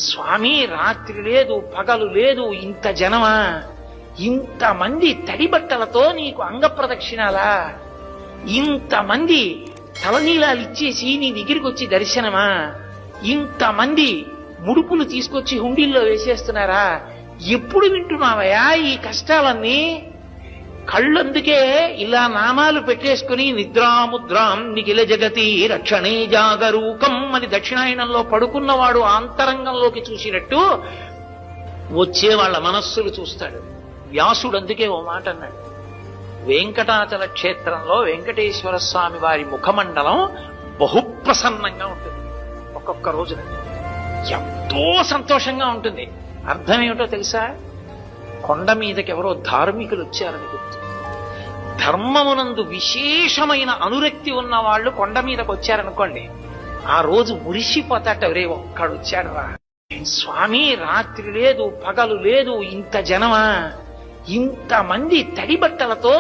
స్వామి రాత్రి లేదు పగలు లేదు, ఇంత జనమా, ఇంతమంది తడి బట్టలతో నీకు అంగ ప్రదక్షిణాలా, ఇంతమంది తలనీలాలు ఇచ్చేసి నీ దగ్గరికి వచ్చి దర్శనమా, ఇంతమంది ముడుపులు తీసుకొచ్చి హుండీల్లో వేసేస్తున్నారా, ఎప్పుడు వింటున్నావయ్యా ఈ కష్టాలన్నీ? కళ్ళందుకే ఇలా నామాలు పెట్టేసుకుని నిద్రాముద్రాం నిఖిల జగతి రక్షణే జాగరూకం అని దక్షిణాయనంలో పడుకున్నవాడు ఆంతరంగంలోకి చూసినట్టు వచ్చే వాళ్ళ మనస్సులు చూస్తాడు. వ్యాసుడు అందుకే ఓ మాట అన్నాడు, వెంకటాచల క్షేత్రంలో వెంకటేశ్వర స్వామి వారి ముఖమండలం బహుప్రసన్నంగా ఉంటుంది. ఒక్కొక్క రోజున ఎంతో సంతోషంగా ఉంటుంది. అర్థం ఏమిటో తెలుసా? కొండ మీదకి ఎవరో ధార్మికులు వచ్చారని గుర్తు. ధర్మమునందు విశేషమైన అనురక్తి ఉన్న వాళ్ళు కొండ మీదకి వచ్చారనుకోండి, ఆ రోజు మురిసిపోతాట, రే ఒక్కడు వచ్చాడు రా స్వామి, రాత్రి లేదు పగలు లేదు, ఇంత జనమా, ఇంతమంది తడి బట్టలతో